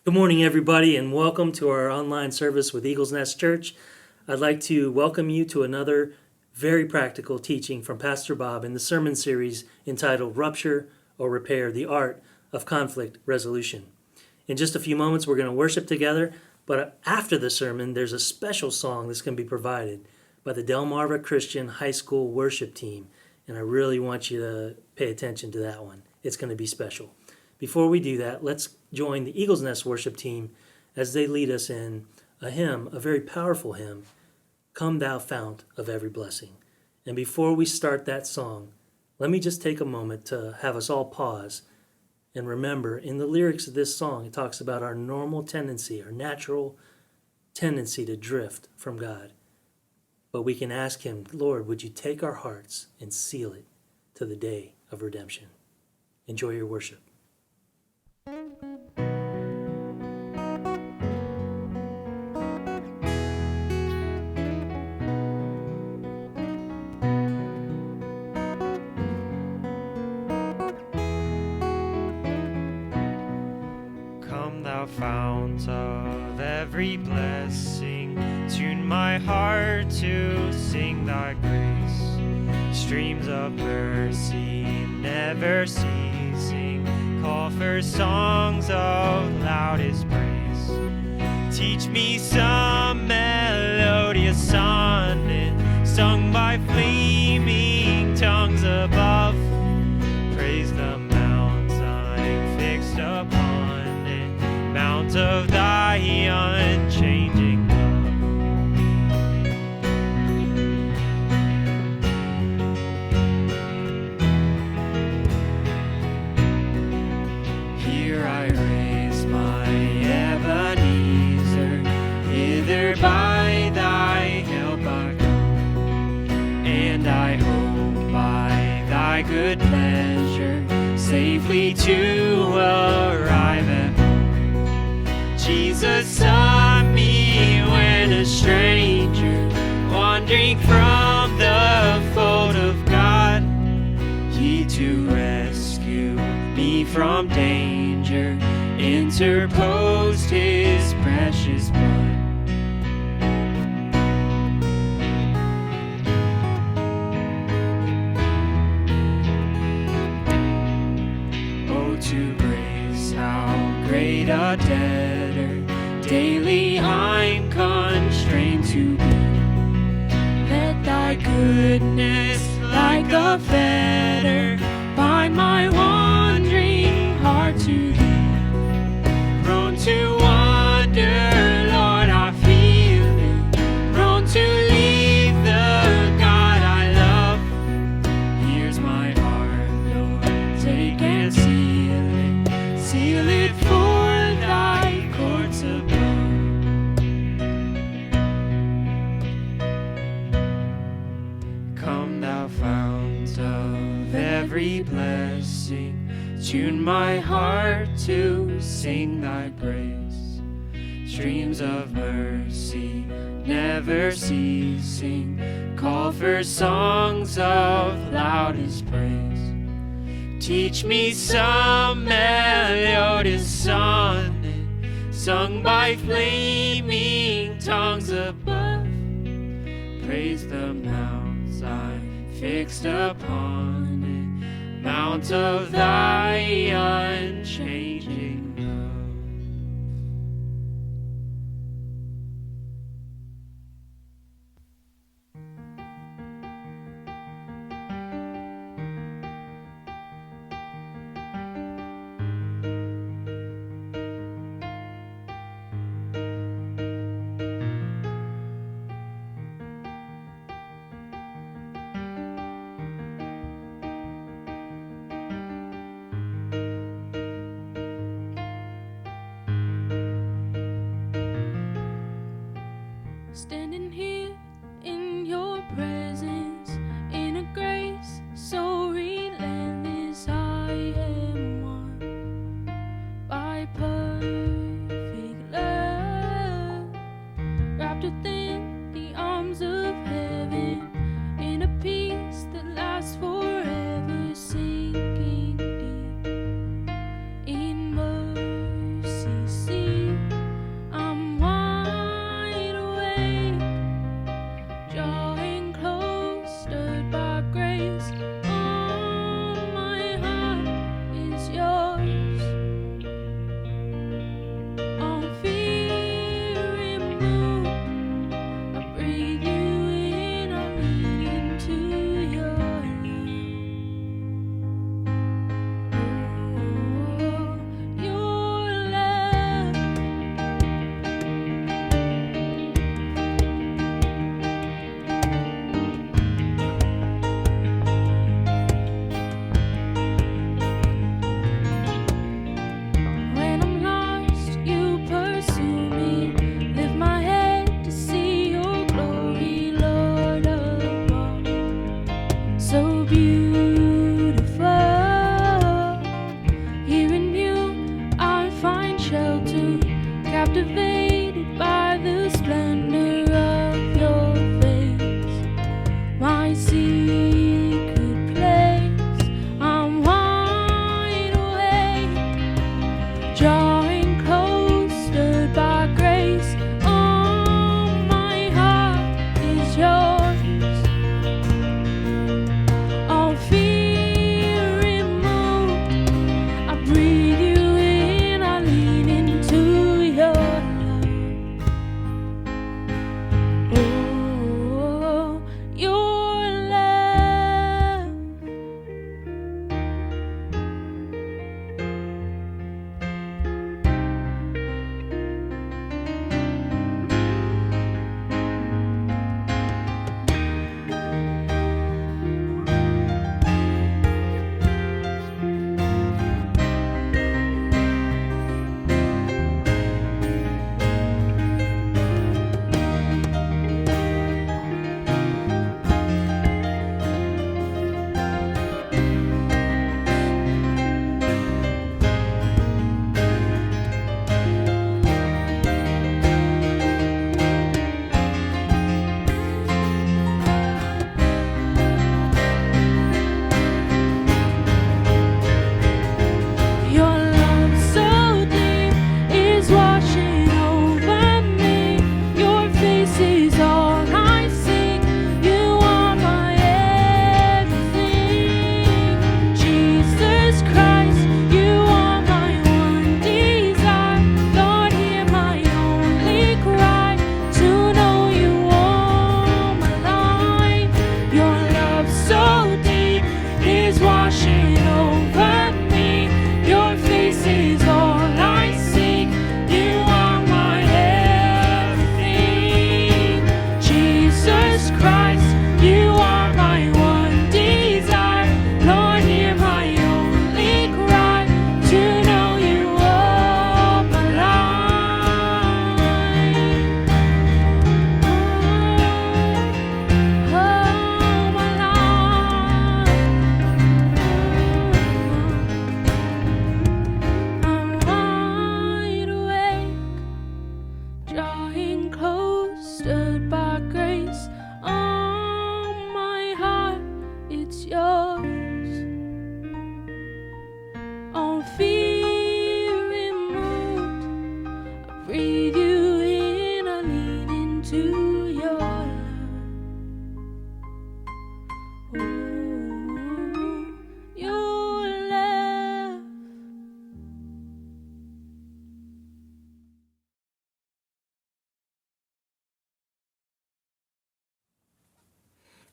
Good morning, everybody, and welcome to our online service with Eagles Nest Church. I'd like to welcome you to another very practical teaching from Pastor Bob in the sermon series entitled Rupture or Repair, the Art of Conflict Resolution. In just a few moments, we're going to worship together, but after the sermon, there's a special song that's going to be provided by the Delmarva Christian High School worship team, and I really want you to pay attention to that one. It's going to be special. Before we do that, let's join the Eagles Nest worship team as they lead us in a hymn, a very powerful hymn, Come Thou Fount of Every Blessing. And before we start that song, let me just take a moment to have us all pause and remember in the lyrics of this song, it talks about our normal tendency, our natural tendency to drift from God. But we can ask Him, Lord, would you take our hearts and seal it to the day of redemption? Enjoy your worship. Come thou fount of every blessing, tune my heart to sing thy grace. Streams of mercy never ceasing, call for songs of loudest praise. Teach me some melodious sonnet, sung by flaming tongues above. Praise the mounts I'm fixed upon it, mount of thy unchanging love. Here I raise my Ebenezer, hither by thy help I come, and I hope by thy good pleasure safely to arrive at home. Jesus saw me when a stranger, wandering from the fold of God. He to rescue me from danger interposed his precious blood. Oh, to grace, how great a debtor daily I'm constrained to be. Let thy goodness, like a fetter, bind my wandering heart to thee. Prone to wander, Lord, I feel it. Prone to leave the God I love. Here's my heart, Lord, take and seal it for thy courts above. Come thou fount of every blessing, tune my heart to sing thy praise. Streams of mercy never ceasing, call for songs of loudest praise. Teach me some melodious sonnet, sung by flaming tongues above. Praise the mounts I fixed upon it, mount of thy unchanging love.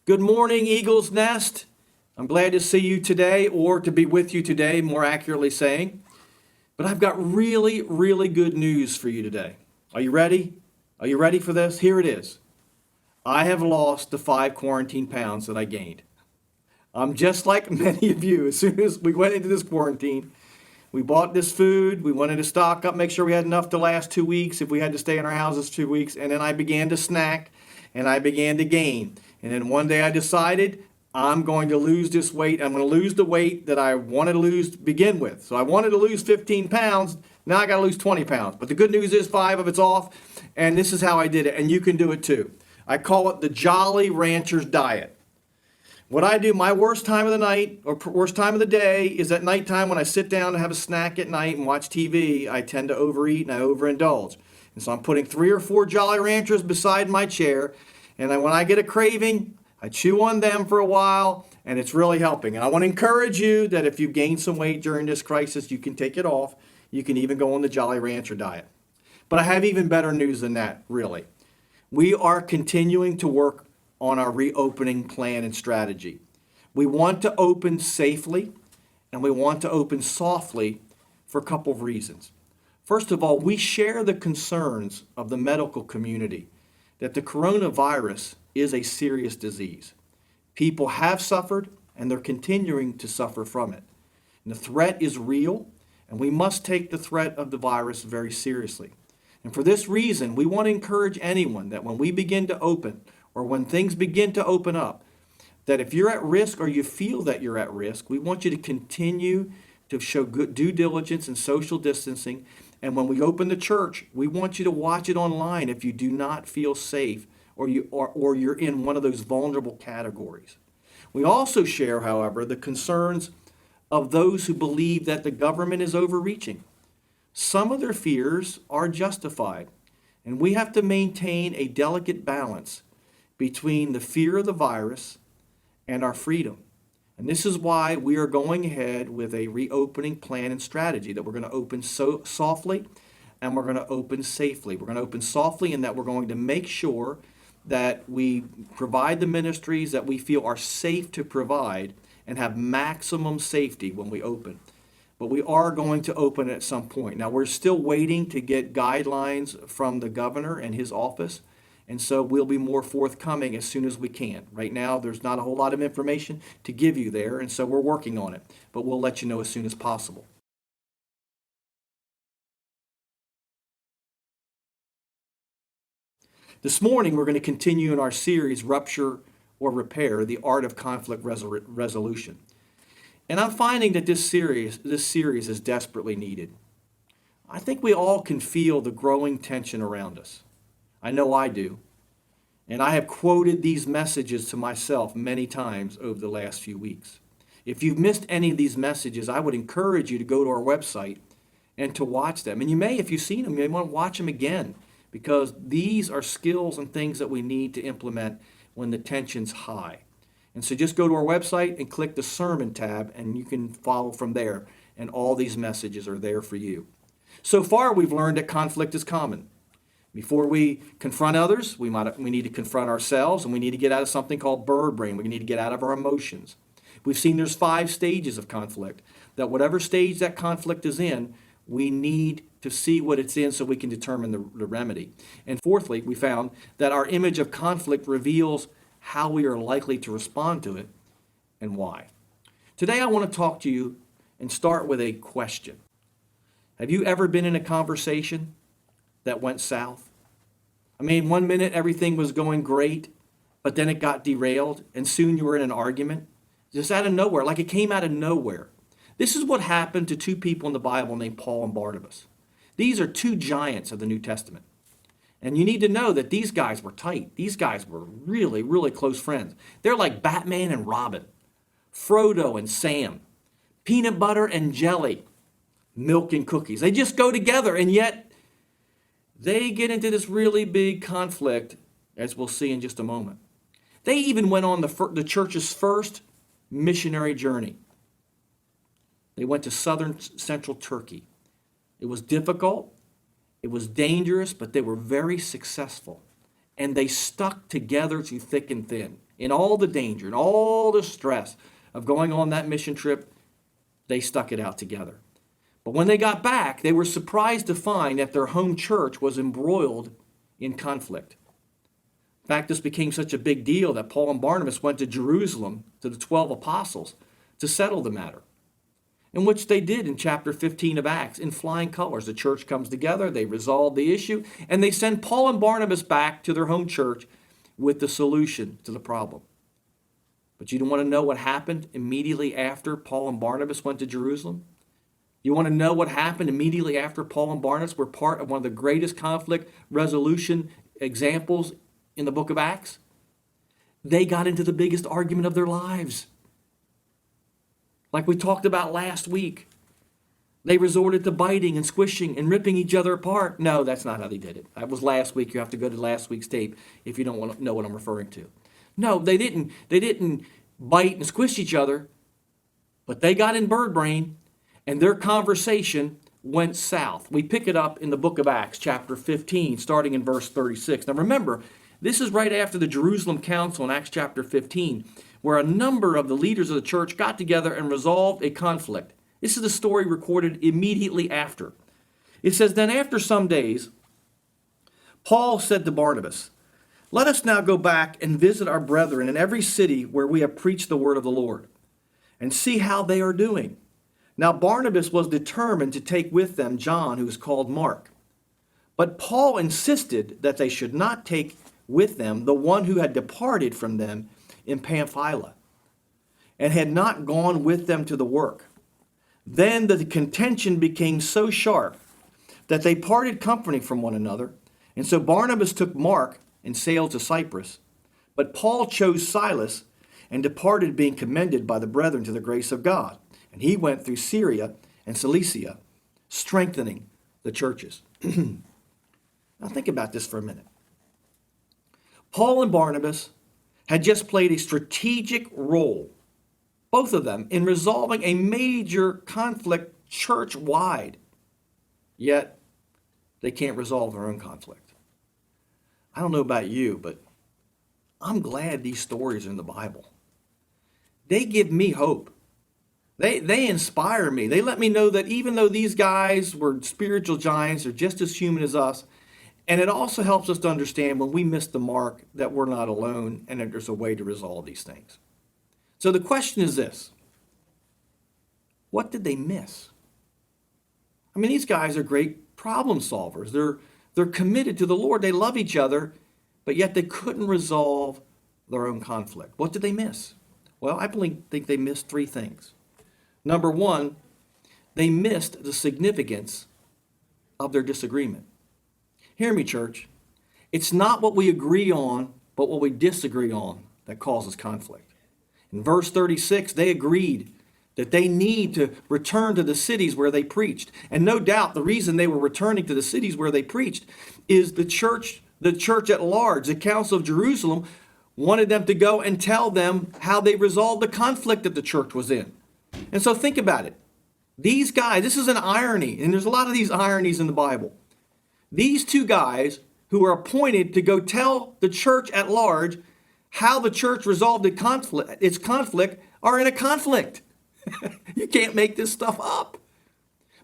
Good morning, Eagle's Nest. I'm glad to see you today, or to be with you today, more accurately saying. But I've got really, really good news for you today. Are you ready? Are you ready for this? Here it is. I have lost the 5 quarantine pounds that I gained. I'm just like many of you. As soon as we went into this quarantine, we bought this food. We wanted to stock up, make sure we had enough to last 2 weeks if we had to stay in our houses 2 weeks. And then I began to snack and I began to gain. And then one day I decided I'm going to lose this weight. I'm going to lose the weight that I wanted to lose to begin with. So I wanted to lose 15 pounds. Now I got to lose 20 pounds. But the good news is 5 of it's off. And this is how I did it. And you can do it too. I call it the Jolly Ranchers diet. What I do, my worst time of the night or worst time of the day is at nighttime when I sit down to have a snack at night and watch TV. I tend to overeat and I overindulge. And so I'm putting 3 or 4 Jolly Ranchers beside my chair. And when I get a craving, I chew on them for a while, and it's really helping. And I want to encourage you that if you've gained some weight during this crisis, you can take it off. You can even go on the Jolly Rancher diet. But I have even better news than that, really. We are continuing to work on our reopening plan and strategy. We want to open safely, and we want to open softly for a couple of reasons. First of all, we share the concerns of the medical community that the coronavirus is a serious disease. People have suffered, and they're continuing to suffer from it. And the threat is real, and we must take the threat of the virus very seriously. And for this reason, we want to encourage anyone that when we begin to open, or when things begin to open up, that if you're at risk or you feel that you're at risk, we want you to continue to show good due diligence and social distancing. And when we open the church, we want you to watch it online if you do not feel safe or you're in one of those vulnerable categories. We also share, however, the concerns of those who believe that the government is overreaching. Some of their fears are justified, and we have to maintain a delicate balance between the fear of the virus and our freedom. And this is why we are going ahead with a reopening plan and strategy that we're going to open so softly and we're going to open safely. We're going to open softly in that we're going to make sure that we provide the ministries that we feel are safe to provide and have maximum safety when we open. But we are going to open at some point. Now, we're still waiting to get guidelines from the governor and his office. And so we'll be more forthcoming as soon as we can. Right now, there's not a whole lot of information to give you there, and so we're working on it. But we'll let you know as soon as possible. This morning, we're going to continue in our series, Rupture or Repair, the Art of Conflict Resolution. And I'm finding that this series is desperately needed. I think we all can feel the growing tension around us. I know I do. And I have quoted these messages to myself many times over the last few weeks. If you've missed any of these messages, I would encourage you to go to our website and to watch them. And you may, if you've seen them, you may want to watch them again, because these are skills and things that we need to implement when the tension's high. And so just go to our website and click the Sermon tab, and you can follow from there. And all these messages are there for you. So far, we've learned that conflict is common. Before we confront others, we need to confront ourselves, and we need to get out of something called bird brain. We need to get out of our emotions. We've seen there's 5 stages of conflict, that whatever stage that conflict is in, we need to see what it's in so we can determine the remedy. And fourthly, we found that our image of conflict reveals how we are likely to respond to it and why. Today, I want to talk to you and start with a question. Have you ever been in a conversation that went south? I mean, one minute everything was going great, but then it got derailed, and soon you were in an argument, just out of nowhere, like it came out of nowhere. This is what happened to 2 people in the Bible named Paul and Barnabas. These are 2 giants of the New Testament. And you need to know that these guys were tight. These guys were really, really close friends. They're like Batman and Robin, Frodo and Sam, peanut butter and jelly, milk and cookies. They just go together, and yet they get into this really big conflict, as we'll see in just a moment. They even went on the church's first missionary journey. They went to southern central Turkey. It was difficult, it was dangerous, but they were very successful. And they stuck together through thick and thin. in all the danger and all the stress of going on that mission trip, they stuck it out together. But when they got back, they were surprised to find that their home church was embroiled in conflict. In fact, this became such a big deal that Paul and Barnabas went to Jerusalem to the 12 apostles to settle the matter, in which they did in chapter 15 of Acts in flying colors. The church comes together, they resolve the issue, and they send Paul and Barnabas back to their home church with the solution to the problem. But you don't want to know what happened immediately after Paul and Barnabas went to Jerusalem? You want to know what happened immediately after Paul and Barnabas were part of one of the greatest conflict resolution examples in the book of Acts? They got into the biggest argument of their lives. Like we talked about last week. They resorted to biting and squishing and ripping each other apart. No, that's not how they did it. That was last week. You have to go to last week's tape if you don't want to know what I'm referring to. No, they didn't bite and squish each other, but they got in bird brain and their conversation went south. We pick it up in the book of Acts, chapter 15, starting in verse 36. Now remember, this is right after the Jerusalem Council in Acts chapter 15, where a number of the leaders of the church got together and resolved a conflict. This is the story recorded immediately after. It says, "Then after some days, Paul said to Barnabas, 'Let us now go back and visit our brethren in every city where we have preached the word of the Lord, and see how they are doing.' Now Barnabas was determined to take with them John, who is called Mark. But Paul insisted that they should not take with them the one who had departed from them in Pamphylia, and had not gone with them to the work. Then the contention became so sharp that they parted company from one another. And so Barnabas took Mark and sailed to Cyprus. But Paul chose Silas and departed, being commended by the brethren to the grace of God. And he went through Syria and Cilicia, strengthening the churches." Now think about this for a minute. Paul and Barnabas had just played a strategic role, both of them, in resolving a major conflict church-wide. Yet, they can't resolve their own conflict. I don't know about you, but I'm glad these stories are in the Bible. They give me hope. They inspire me. They let me know that even though these guys were spiritual giants, they're just as human as us. And it also helps us to understand when we miss the mark that we're not alone and that there's a way to resolve these things. So the question is this: what did they miss? I mean, these guys are great problem solvers. They're committed to the Lord. They love each other, but yet they couldn't resolve their own conflict. What did they miss? Well, I think they missed three things. Number one, they missed the significance of their disagreement. Hear me, church. It's not what we agree on, but what we disagree on that causes conflict. In verse 36, they agreed that they need to return to the cities where they preached. And no doubt the reason they were returning to the cities where they preached is the church at large, the Council of Jerusalem, wanted them to go and tell them how they resolved the conflict that the church was in. And so think about it. These guys, this is an irony, and there's a lot of these ironies in the Bible. These two guys who are appointed to go tell the church at large how the church resolved its conflict are in a conflict. You can't make this stuff up.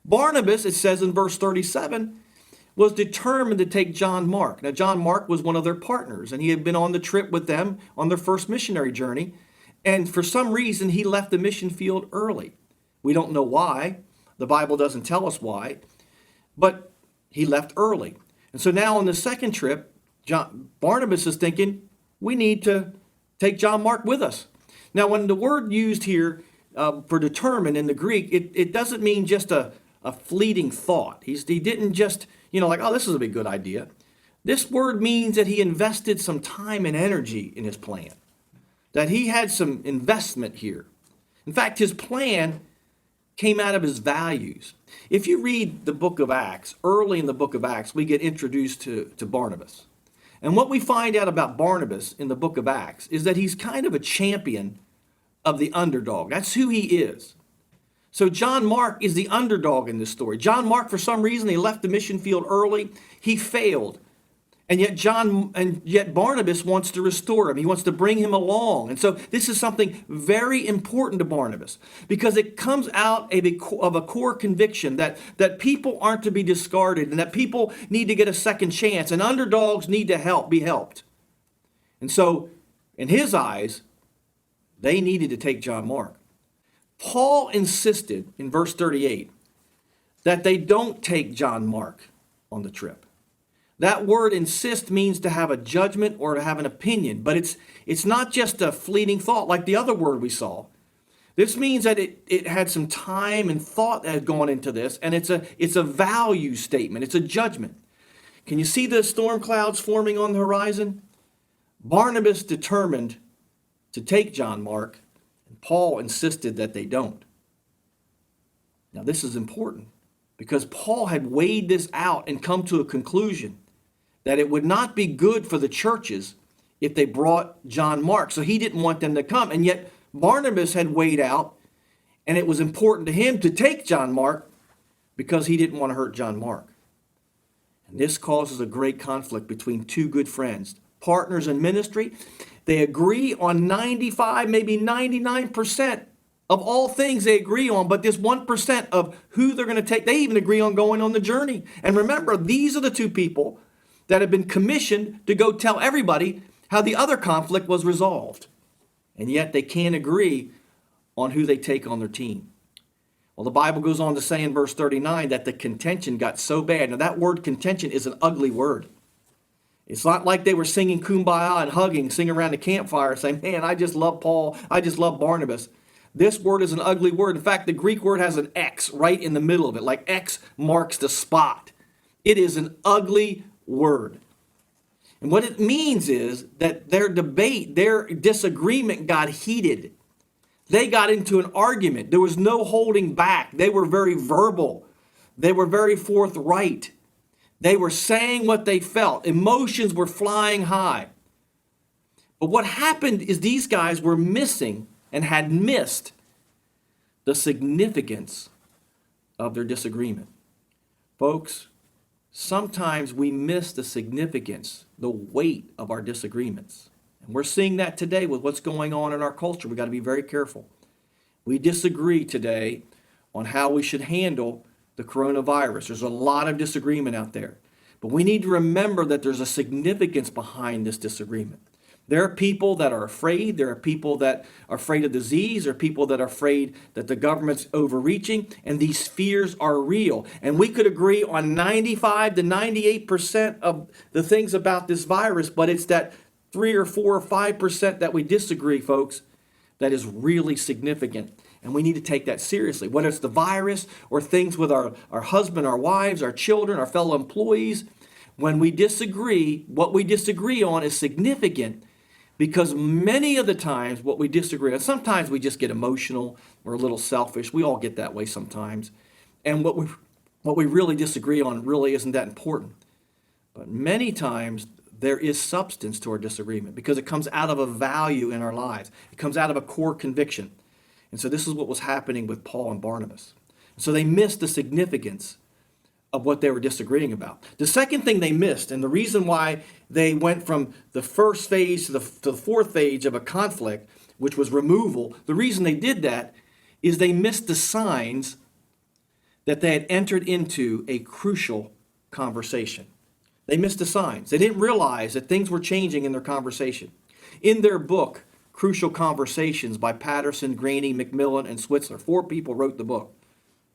Barnabas, it says in verse 37, was determined to take John Mark. Now, John Mark was one of their partners, and he had been on the trip with them on their first missionary journey. And for some reason, he left the mission field early. We don't know why. The Bible doesn't tell us why. But he left early. And so now on the second trip, Barnabas is thinking, we need to take John Mark with us. Now, when the word used here for determined in the Greek, it doesn't mean just a fleeting thought. He didn't just, like, oh, this is a big good idea. This word means that he invested some time and energy in his plan, that he had some investment here. In fact, his plan came out of his values. If you read the book of Acts, early in the book of Acts, we get introduced to Barnabas. And what we find out about Barnabas in the book of Acts is that he's kind of a champion of the underdog. That's who he is. So John Mark is the underdog in this story. John Mark, for some reason, he left the mission field early. He failed. And yet Barnabas wants to restore him. He wants to bring him along. And so this is something very important to Barnabas because it comes out of a core conviction that people aren't to be discarded and that people need to get a second chance and underdogs need to be helped. And so in his eyes, they needed to take John Mark. Paul insisted in verse 38 that they don't take John Mark on the trip. That word insist means to have a judgment or to have an opinion, but it's not just a fleeting thought like the other word we saw. This means that it had some time and thought that had gone into this, and it's a value statement. It's a judgment. Can you see the storm clouds forming on the horizon? Barnabas determined to take John Mark, and Paul insisted that they don't. Now this is important because Paul had weighed this out and come to a conclusion that it would not be good for the churches if they brought John Mark. So he didn't want them to come. And yet Barnabas had weighed out, and it was important to him to take John Mark because he didn't want to hurt John Mark. And this causes a great conflict between two good friends, partners in ministry. They agree on 95, maybe 99% of all things they agree on, but this 1% of who they're going to take, they even agree on going on the journey. And remember, these are the two people that have been commissioned to go tell everybody how the other conflict was resolved. And yet they can't agree on who they take on their team. Well, the Bible goes on to say in verse 39 that the contention got so bad. Now that word contention is an ugly word. It's not like they were singing Kumbaya and hugging, singing around the campfire saying, man, I just love Paul, I just love Barnabas. This word is an ugly word. In fact, the Greek word has an X right in the middle of it, like X marks the spot. It is an ugly word. And what it means is that their debate, their disagreement got heated. They got into an argument. There was no holding back. They were very verbal. They were very forthright. They were saying what they felt. Emotions were flying high. But what happened is these guys were missing and had missed the significance of their disagreement. Folks, sometimes we miss the significance, the weight of our disagreements. And we're seeing that today with what's going on in our culture. We've got to be very careful. We disagree today on how we should handle the coronavirus. There's a lot of disagreement out there. But we need to remember that there's a significance behind this disagreement. There are people that are afraid. There are people that are afraid of disease. There are people that are afraid that the government's overreaching. And these fears are real. And we could agree on 95 to 98% of the things about this virus, but it's that 3 or 4 or 5% that we disagree, folks, that is really significant. And we need to take that seriously, whether it's the virus or things with our husband, our wives, our children, our fellow employees. When we disagree, what we disagree on is significant because many of the times what we disagree on, sometimes we just get emotional or a little selfish. We all get that way sometimes. And what we really disagree on really isn't that important. But many times there is substance to our disagreement because it comes out of a value in our lives. It comes out of a core conviction. And so this is what was happening with Paul and Barnabas. So they missed the significance of what they were disagreeing about. The second thing they missed, and the reason why they went from the first phase to the fourth phase of a conflict, which was removal, the reason they did that is they missed the signs that they had entered into a crucial conversation. They missed the signs. They didn't realize that things were changing in their conversation. In their book, Crucial Conversations by Patterson, Graney, McMillan, and Switzler, 4 people wrote the book.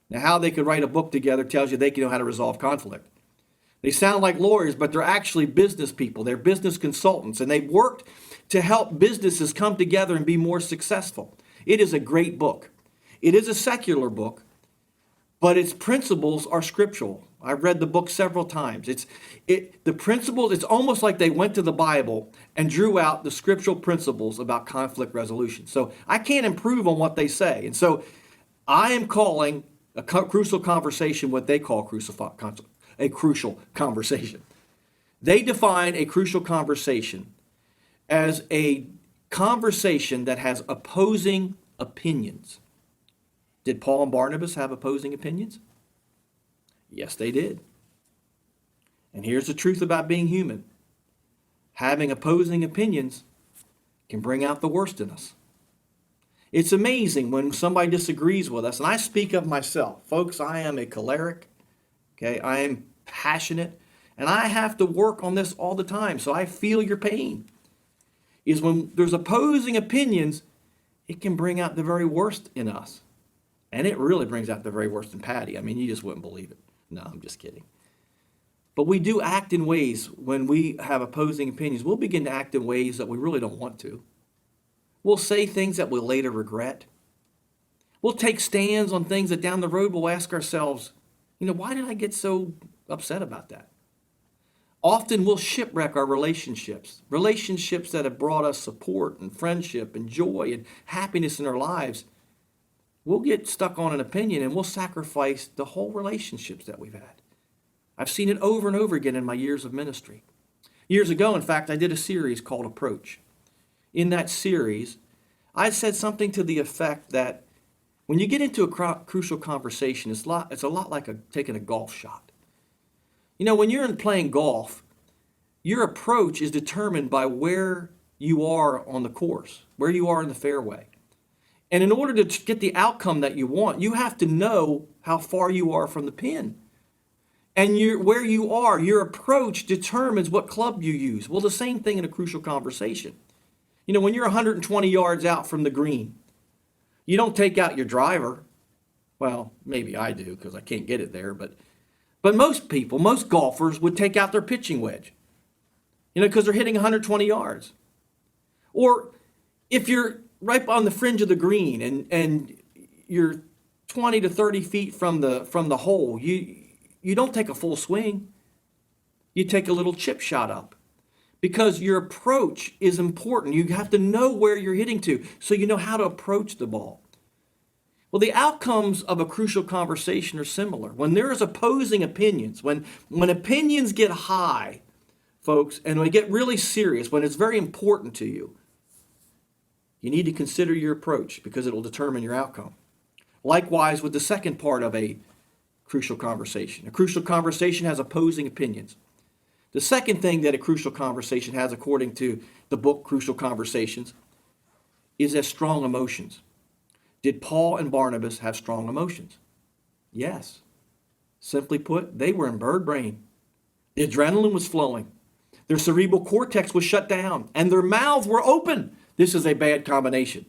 Now, how they could write a book together tells you they can know how to resolve conflict. They sound like lawyers, but they're actually business people. They're business consultants, and they've worked to help businesses come together and be more successful. It is a great book. It is a secular book, but its principles are scriptural. I've read the book several times. The principles, it's almost like they went to the Bible and drew out the scriptural principles about conflict resolution. So I can't improve on what they say. And so I am calling a crucial conversation what they call a crucial conversation. They define a crucial conversation as a conversation that has opposing opinions. Did Paul and Barnabas have opposing opinions? Yes, they did. And here's the truth about being human. having opposing opinions can bring out the worst in us. It's amazing when somebody disagrees with us, and I speak of myself. Folks, I am a choleric, okay? I am passionate, and I have to work on this all the time, so I feel your pain. Is when there's opposing opinions, it can bring out the very worst in us. And it really brings out the very worst in Patty. I mean, you just wouldn't believe it. No, I'm just kidding. But we do act in ways when we have opposing opinions. We'll begin to act in ways that we really don't want to. We'll say things that we'll later regret. We'll take stands on things that down the road we'll ask ourselves, why did I get so upset about that? Often we'll shipwreck our relationships that have brought us support and friendship and joy and happiness in our lives. We'll get stuck on an opinion and we'll sacrifice the whole relationships that we've had. I've seen it over and over again in my years of ministry. Years ago, in fact, I did a series called Approach. In that series, I said something to the effect that when you get into a crucial conversation, it's a lot like taking a golf shot. When you're playing golf, your approach is determined by where you are on the course, where you are in the fairway. And in order to get the outcome that you want, you have to know how far you are from the pin. And where you are, your approach determines what club you use. Well, the same thing in a crucial conversation. When you're 120 yards out from the green, you don't take out your driver. Well, maybe I do because I can't get it there, but most people, most golfers would take out their pitching wedge, because they're hitting 120 yards. Or if you're right on the fringe of the green and you're 20 to 30 feet from the hole, you don't take a full swing. You take a little chip shot up because your approach is important. You have to know where you're hitting to so you know how to approach the ball. Well, the outcomes of a crucial conversation are similar. When there is opposing opinions, when opinions get high, folks, and when they get really serious, when it's very important to you, you need to consider your approach because it'll determine your outcome. Likewise with the second part of a crucial conversation. A crucial conversation has opposing opinions. The second thing that a crucial conversation has, according to the book Crucial Conversations, is as strong emotions. Did Paul and Barnabas have strong emotions? Yes. Simply put, they were in bird brain. The adrenaline was flowing. Their cerebral cortex was shut down, and their mouths were open. This is a bad combination.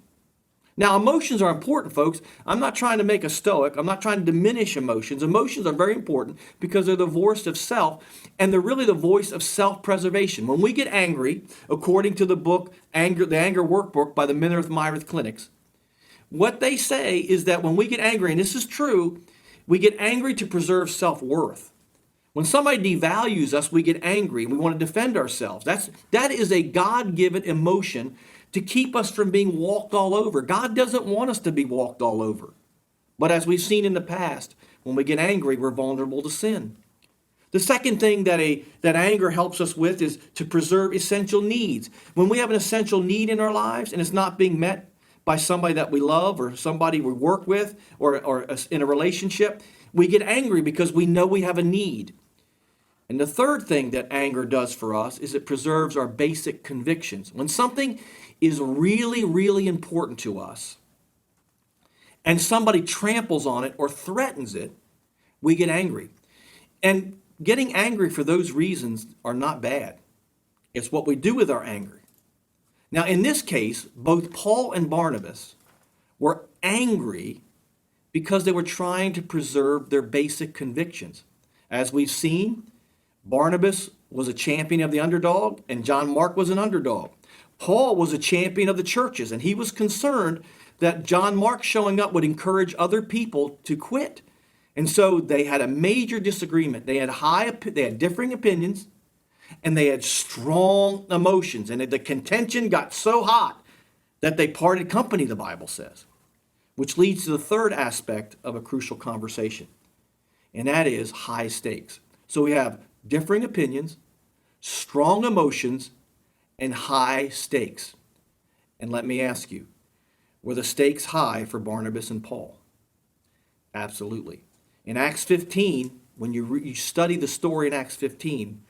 Now, emotions are important, folks. I'm not trying to make a stoic. I'm not trying to diminish emotions. Emotions are very important because they're the voice of self, and they're really the voice of self-preservation. When we get angry, according to the book, the Anger Workbook by the Minirth Clinics, what they say is that when we get angry, and this is true, we get angry to preserve self-worth. When somebody devalues us, we get angry. We want to defend ourselves. That is a God-given emotion to keep us from being walked all over. God doesn't want us to be walked all over. But as we've seen in the past, when we get angry, we're vulnerable to sin. The second thing that anger helps us with is to preserve essential needs. When we have an essential need in our lives and it's not being met by somebody that we love or somebody we work with or in a relationship, we get angry because we know we have a need. And the third thing that anger does for us is it preserves our basic convictions. When something is really, really important to us and somebody tramples on it or threatens it, we get angry. And getting angry for those reasons are not bad. It's what we do with our anger. Now, in this case, both Paul and Barnabas were angry because they were trying to preserve their basic convictions. As we've seen, Barnabas was a champion of the underdog, and John Mark was an underdog. Paul was a champion of the churches, and he was concerned that John Mark showing up would encourage other people to quit. And so they had a major disagreement. They had differing opinions, and they had strong emotions. And the contention got so hot that they parted company, the Bible says, which leads to the third aspect of a crucial conversation, and that is high stakes. So we have differing opinions, strong emotions, and high stakes. And let me ask you, were the stakes high for Barnabas and Paul? Absolutely. In Acts 15, when you study the story in Acts 15,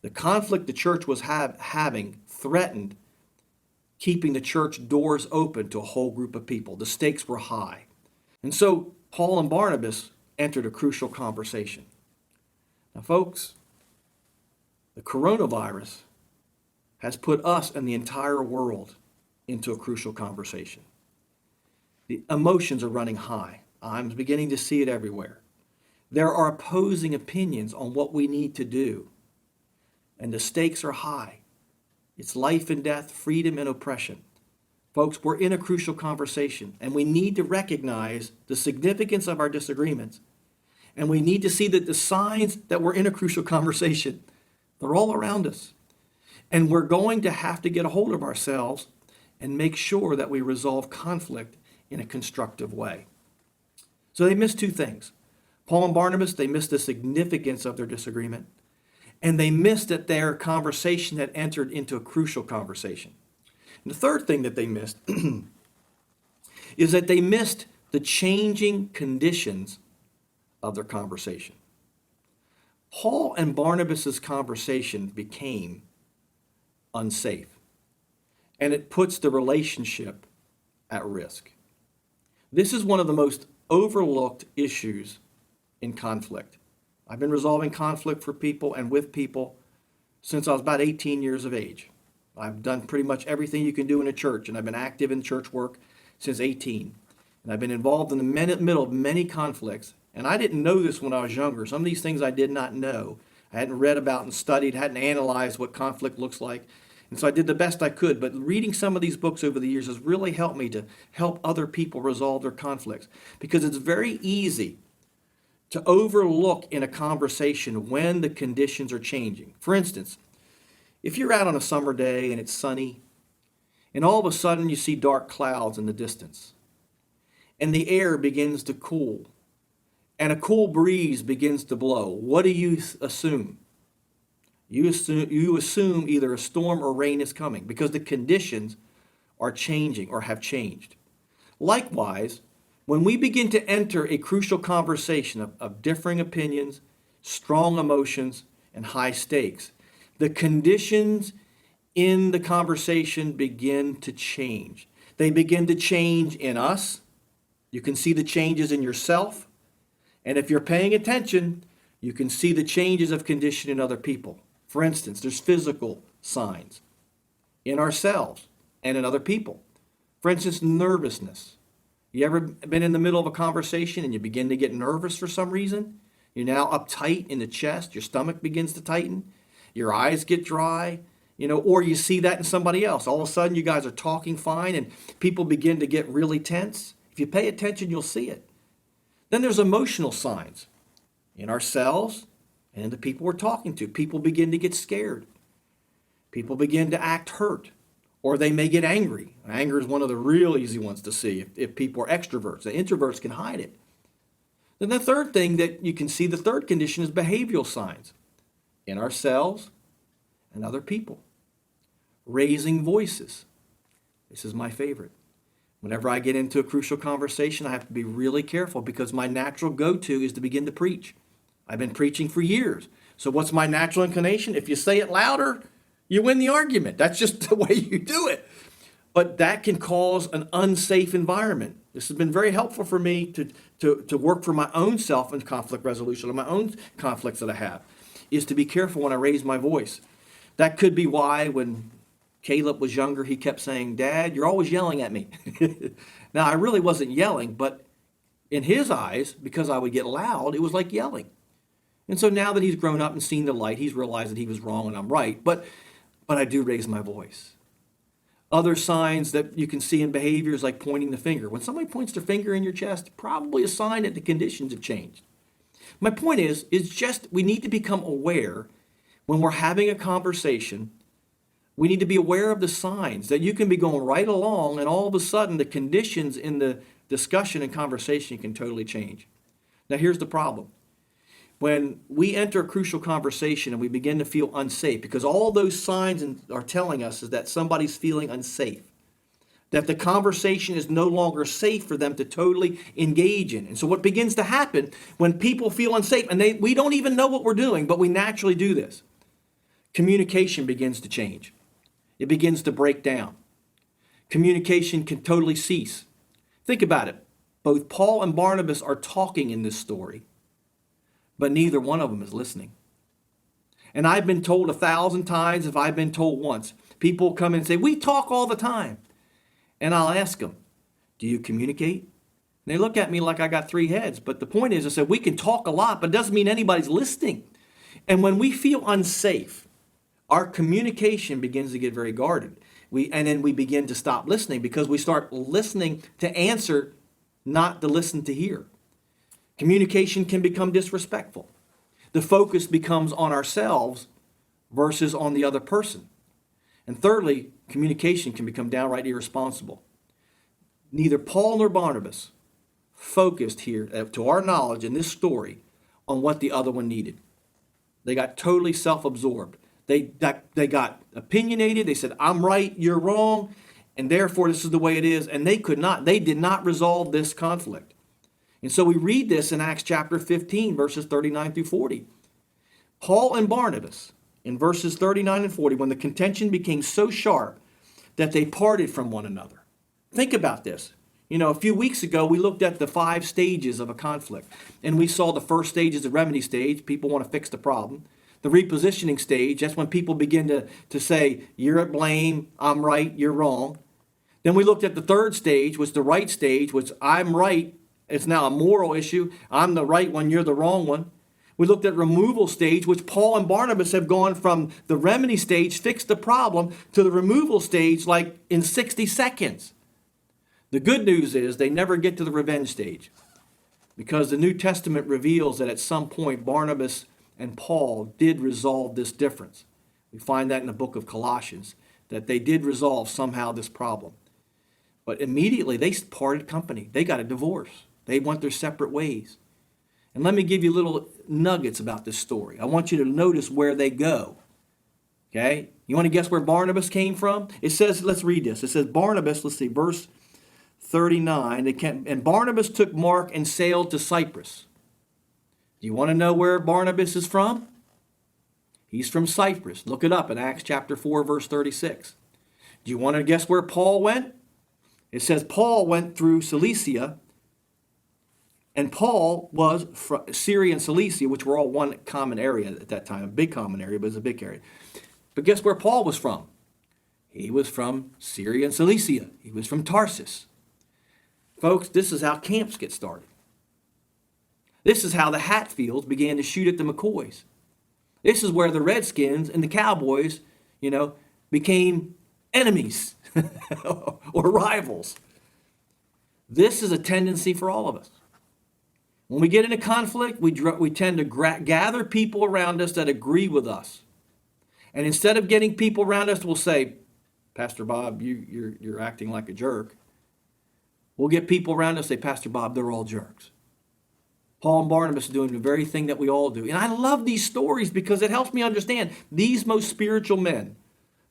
The conflict the church was having threatened keeping the church doors open to a whole group of people. The stakes were high. And so Paul and Barnabas entered a crucial conversation. Now, folks, the coronavirus has put us and the entire world into a crucial conversation. The emotions are running high. I'm beginning to see it everywhere. There are opposing opinions on what we need to do, and the stakes are high. It's life and death, freedom and oppression. Folks, we're in a crucial conversation, and we need to recognize the significance of our disagreements, and we need to see that the signs that we're in a crucial conversation, they're all around us. And we're going to have to get a hold of ourselves and make sure that we resolve conflict in a constructive way. So they missed two things. Paul and Barnabas, they missed the significance of their disagreement, and they missed that their conversation had entered into a crucial conversation. And the third thing that they missed is that they missed the changing conditions of their conversation. Paul and Barnabas' conversation became unsafe, and it puts the relationship at risk. This is one of the most overlooked issues in conflict. I've been resolving conflict for people and with people since I was about 18 years of age. I've done pretty much everything you can do in a church, and I've been active in church work since 18. And I've been involved in the middle of many conflicts, and I didn't know this when I was younger. Some of these things I did not know. I hadn't read about and studied, hadn't analyzed what conflict looks like. And so I did the best I could, but reading some of these books over the years has really helped me to help other people resolve their conflicts, because it's very easy to overlook in a conversation when the conditions are changing. For instance, if you're out on a summer day and it's sunny, and all of a sudden you see dark clouds in the distance, and the air begins to cool, and a cool breeze begins to blow, what do you assume? You assume either a storm or rain is coming, because the conditions are changing or have changed. Likewise, when we begin to enter a crucial conversation of differing opinions, strong emotions, and high stakes, the conditions in the conversation begin to change. They begin to change in us. You can see the changes in yourself. And if you're paying attention, you can see the changes of condition in other people. For instance, there's physical signs in ourselves and in other people. For instance, nervousness. You ever been in the middle of a conversation and you begin to get nervous for some reason? You're now uptight in the chest, your stomach begins to tighten, your eyes get dry, or you see that in somebody else. All of a sudden you guys are talking fine and people begin to get really tense. If you pay attention, you'll see it. Then there's emotional signs in ourselves and in the people we're talking to. People begin to get scared. People begin to act hurt. Or they may get angry. Anger is one of the real easy ones to see if people are extroverts. The introverts can hide it. Then the third thing that you can see, the third condition, is behavioral signs in ourselves and other people. Raising voices. This is my favorite. Whenever I get into a crucial conversation, I have to be really careful, because my natural go-to is to begin to preach. I've been preaching for years. So what's my natural inclination? If you say it louder, you win the argument. That's just the way you do it. But that can cause an unsafe environment. This has been very helpful for me to work for my own self in conflict resolution, and my own conflicts that I have, is to be careful when I raise my voice. That could be why when Caleb was younger, he kept saying, "Dad, you're always yelling at me." Now, I really wasn't yelling, but in his eyes, because I would get loud, it was like yelling. And so now that he's grown up and seen the light, he's realized that he was wrong and I'm right. But I do raise my voice. Other signs that you can see in behaviors like pointing the finger. When somebody points their finger in your chest, probably a sign that the conditions have changed. My point is just we need to become aware when we're having a conversation. We need to be aware of the signs that you can be going right along and all of a sudden the conditions in the discussion and conversation can totally change. Now here's the problem. When we enter a crucial conversation and we begin to feel unsafe, because all those signs are telling us is that somebody's feeling unsafe, that the conversation is no longer safe for them to totally engage in. And so what begins to happen when people feel unsafe, and we don't even know what we're doing, but we naturally do this. communication begins to change. It begins to break down. Communication can totally cease. Think about it. Both Paul and Barnabas are talking in this story, but neither one of them is listening. And I've been told 1,000 times, if I've been told once, people come in and say, we talk all the time. And I'll ask them, do you communicate? And they look at me like I got 3 heads. But the point is, I said, we can talk a lot, but it doesn't mean anybody's listening. And when we feel unsafe, our communication begins to get very guarded. And then we begin to stop listening because we start listening to answer, not to listen to hear. Communication can become disrespectful. The focus becomes on ourselves versus on the other person. And thirdly, communication can become downright irresponsible. Neither Paul nor Barnabas focused here, to our knowledge in this story, on what the other one needed. They got totally self-absorbed. They got opinionated. They said, I'm right, you're wrong, and therefore this is the way it is. And they did not resolve this conflict. And so we read this in Acts chapter 15, verses 39 through 40. Paul and Barnabas, in verses 39 and 40, when the contention became so sharp that they parted from one another. Think about this. You know, a few weeks ago, we looked at the 5 stages of a conflict. And we saw the first stage is the remedy stage. People want to fix the problem. The repositioning stage, that's when people begin to say, you're at blame, I'm right, you're wrong. Then we looked at the third stage, which is the right stage, which I'm right. It's now a moral issue. I'm the right one, you're the wrong one. We looked at removal stage, which Paul and Barnabas have gone from the remedy stage, fix the problem, to the removal stage like in 60 seconds. The good news is they never get to the revenge stage because the New Testament reveals that at some point Barnabas and Paul did resolve this difference. We find that in the book of Colossians, that they did resolve somehow this problem. But immediately they parted company. They got a divorce. They went their separate ways. And let me give you little nuggets about this story. I want you to notice where they go. Okay? You want to guess where Barnabas came from? It says, let's read this. It says Barnabas, let's see, verse 39. And Barnabas took Mark and sailed to Cyprus. Do you want to know where Barnabas is from? He's from Cyprus. Look it up in Acts chapter 4, verse 36. Do you want to guess where Paul went? It says Paul went through Cilicia, and Paul was from Syria and Cilicia, which were all one common area at that time, a big common area, but it's a big area. But guess where Paul was from? He was from Syria and Cilicia. He was from Tarsus. Folks, this is how camps get started. This is how the Hatfields began to shoot at the McCoys. This is where the Redskins and the Cowboys, became enemies or rivals. This is a tendency for all of us. When we get into conflict, we tend to gather people around us that agree with us. And instead of getting people around us, we'll say, Pastor Bob, you're acting like a jerk. We'll get people around us say, Pastor Bob, they're all jerks. Paul and Barnabas are doing the very thing that we all do. And I love these stories because it helps me understand these most spiritual men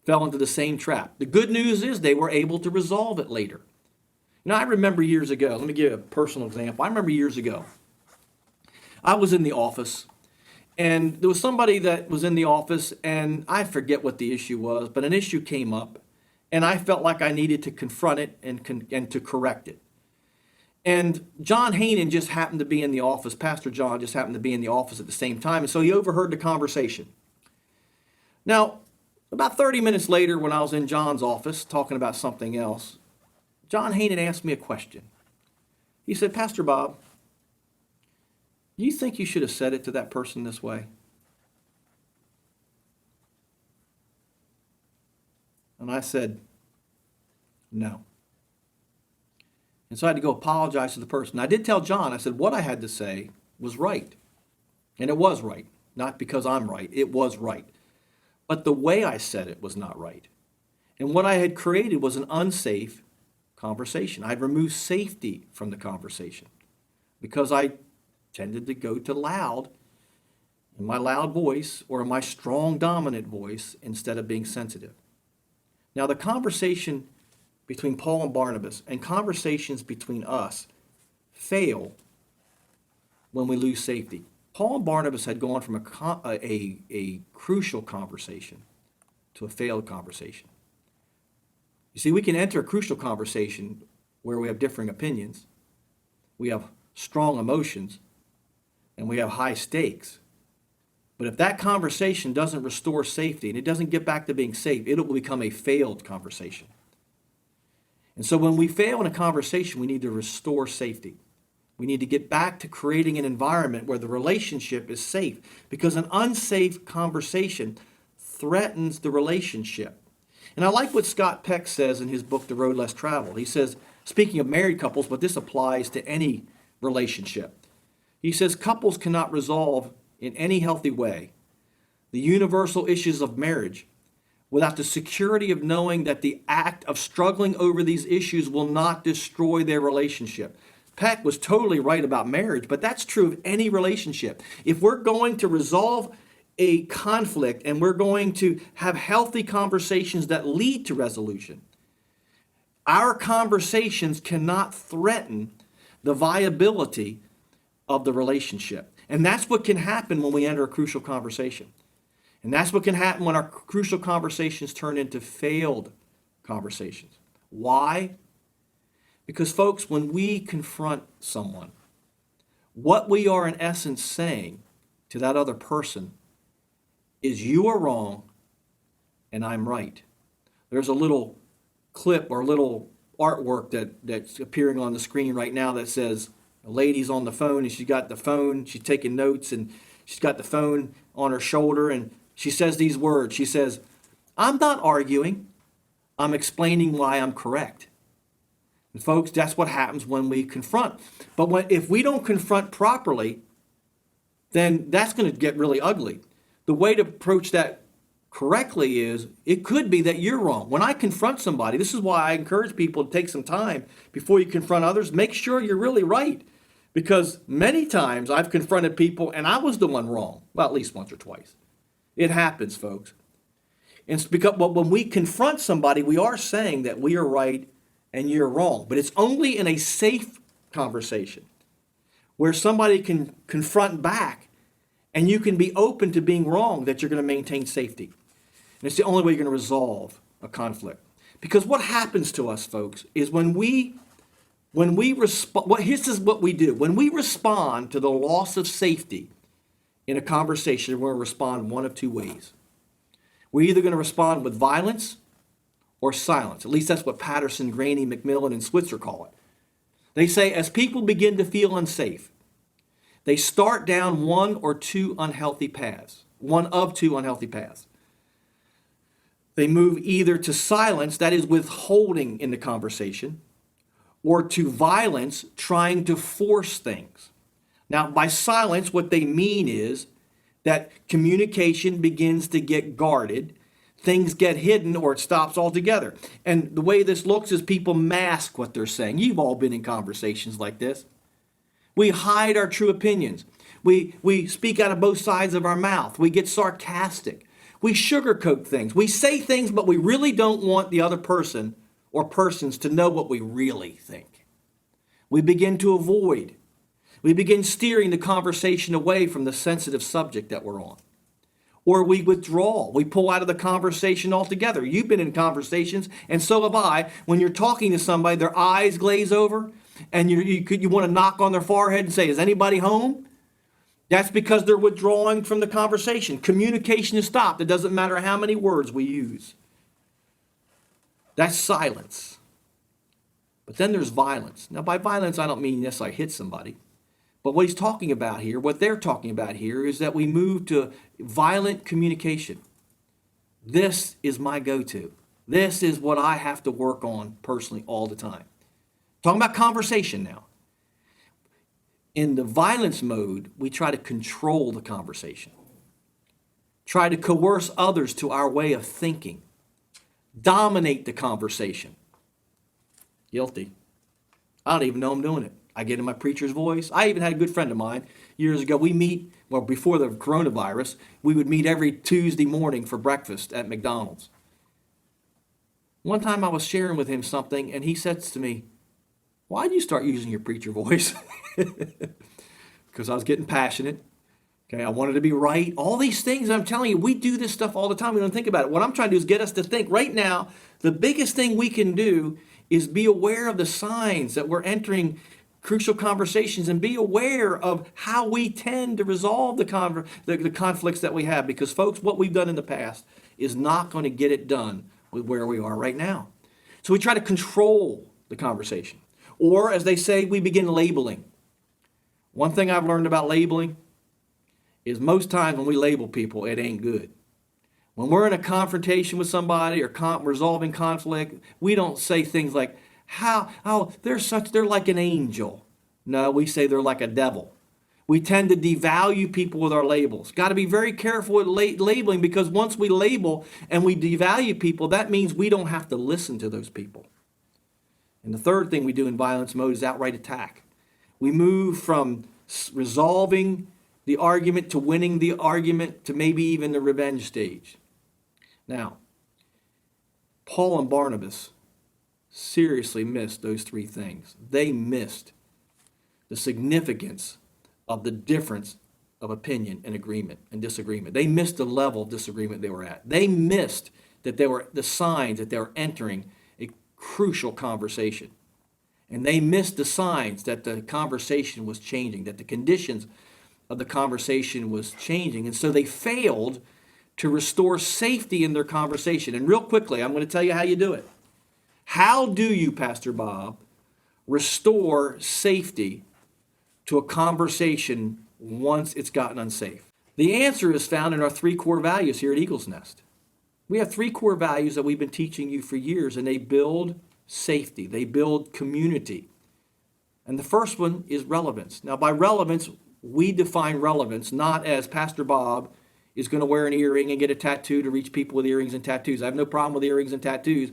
fell into the same trap. The good news is they were able to resolve it later. I remember years ago, let me give you a personal example. I remember years ago, I was in the office, and there was somebody that was in the office, and I forget what the issue was, but an issue came up, and I felt like I needed to confront it and to correct it. And John Hainan just happened to be in the office. Pastor John just happened to be in the office at the same time, and so he overheard the conversation. Now, about 30 minutes later, when I was in John's office talking about something else, John Hainan asked me a question. He said, Pastor Bob, do you think you should have said it to that person this way? And I said, no. And so I had to go apologize to the person. I did tell John, I said, what I had to say was right. And it was right. Not because I'm right. It was right. But the way I said it was not right. And what I had created was an unsafe conversation. I'd removed safety from the conversation because I tended to go to loud in my loud voice or in my strong dominant voice instead of being sensitive. Now the conversation between Paul and Barnabas and conversations between us fail when we lose safety. Paul and Barnabas had gone from a crucial conversation to a failed conversation. You see, we can enter a crucial conversation where we have differing opinions, we have strong emotions, and we have high stakes. But if that conversation doesn't restore safety and it doesn't get back to being safe, it will become a failed conversation. And so when we fail in a conversation, we need to restore safety. We need to get back to creating an environment where the relationship is safe, because an unsafe conversation threatens the relationship. And I like what Scott Peck says in his book, The Road Less Traveled. He says, speaking of married couples, but this applies to any relationship. He says, couples cannot resolve in any healthy way the universal issues of marriage without the security of knowing that the act of struggling over these issues will not destroy their relationship. Peck was totally right about marriage, but that's true of any relationship. If we're going to resolve a conflict and we're going to have healthy conversations that lead to resolution, our conversations cannot threaten the viability of the relationship. And that's what can happen when we enter a crucial conversation. And that's what can happen when our crucial conversations turn into failed conversations. Why? Because, folks, when we confront someone, what we are in essence saying to that other person is, you are wrong and I'm right. There's a little clip or little artwork that's appearing on the screen right now that says, a lady's on the phone and she's got the phone, she's taking notes, and she's got the phone on her shoulder, and she says these words. She says, I'm not arguing, I'm explaining why I'm correct. And folks, that's what happens when we confront. But if we don't confront properly, then that's going to get really ugly. The way to approach that correctly is, it could be that you're wrong. When I confront somebody, this is why I encourage people to take some time before you confront others. Make sure you're really right. Because many times I've confronted people and I was the one wrong. Well, at least once or twice. It happens, folks. And it's because when we confront somebody, we are saying that we are right and you're wrong. But it's only in a safe conversation where somebody can confront back and you can be open to being wrong that you're going to maintain safety. And it's the only way you're going to resolve a conflict. Because what happens to us, folks, is when we respond, this is what we do. When we respond to the loss of safety in a conversation, we're going to respond one of two ways. We're either going to respond with violence or silence. At least that's what Patterson, Graney, Macmillan, and Switzer call it. They say as people begin to feel unsafe, they start down one of two unhealthy paths. They move either to silence, that is withholding in the conversation, or to violence, trying to force things. Now, by silence, what they mean is that communication begins to get guarded, things get hidden, or it stops altogether. And the way this looks is people mask what they're saying. You've all been in conversations like this. We hide our true opinions. We speak out of both sides of our mouth. We get sarcastic. We sugarcoat things. We say things, but we really don't want the other person or persons to know what we really think. We begin to avoid. We begin steering the conversation away from the sensitive subject that we're on. Or we withdraw. We pull out of the conversation altogether. You've been in conversations, and so have I. When you're talking to somebody, their eyes glaze over, and you want to knock on their forehead and say, is anybody home? That's because they're withdrawing from the conversation. Communication is stopped. It doesn't matter how many words we use. That's silence. But then there's violence. Now, by violence, I don't mean necessarily hit somebody. But what he's talking about here, what they're talking about here, is that we move to violent communication. This is my go-to. This is what I have to work on personally all the time. Talking about conversation now. In the violence mode, we try to control the conversation. Try to coerce others to our way of thinking. Dominate the conversation. Guilty. I don't even know I'm doing it. I get in my preacher's voice. I even had a good friend of mine years ago. We meet, well, before the coronavirus, we would meet every Tuesday morning for breakfast at McDonald's. One time I was sharing with him something, and he says to me, why did you start using your preacher voice? Because I was getting passionate. Okay, I wanted to be right. All these things, I'm telling you, we do this stuff all the time. We don't think about it. What I'm trying to do is get us to think right now, the biggest thing we can do is be aware of the signs that we're entering crucial conversations and be aware of how we tend to resolve the conflicts that we have. Because, folks, what we've done in the past is not going to get it done with where we are right now. So we try to control the conversation. Or, as they say, we begin labeling. One thing I've learned about labeling is most times when we label people, it ain't good. When we're in a confrontation with somebody or resolving conflict, we don't say things like, they're like an angel. No, we say they're like a devil. We tend to devalue people with our labels. Got to be very careful with labeling, because once we label and we devalue people, that means we don't have to listen to those people. And the third thing we do in violence mode is outright attack. We move from resolving the argument to winning the argument to maybe even the revenge stage. Now, Paul and Barnabas seriously missed those three things. They missed the significance of the difference of opinion and agreement and disagreement. They missed the level of disagreement they were at. They missed that they were the signs that they were entering a crucial conversation. And they missed the signs that the conversation was changing, that the conditions of the conversation was changing. And so they failed to restore safety in their conversation. And real quickly, I'm going to tell you how you do it. How do you, Pastor Bob, restore safety to a conversation once it's gotten unsafe? The answer is found in our three core values here at Eagle's Nest. We have three core values that we've been teaching you for years, and they build safety. They build community. And the first one is relevance. Now, by relevance, we define relevance not as Pastor Bob is going to wear an earring and get a tattoo to reach people with earrings and tattoos. I have no problem with earrings and tattoos.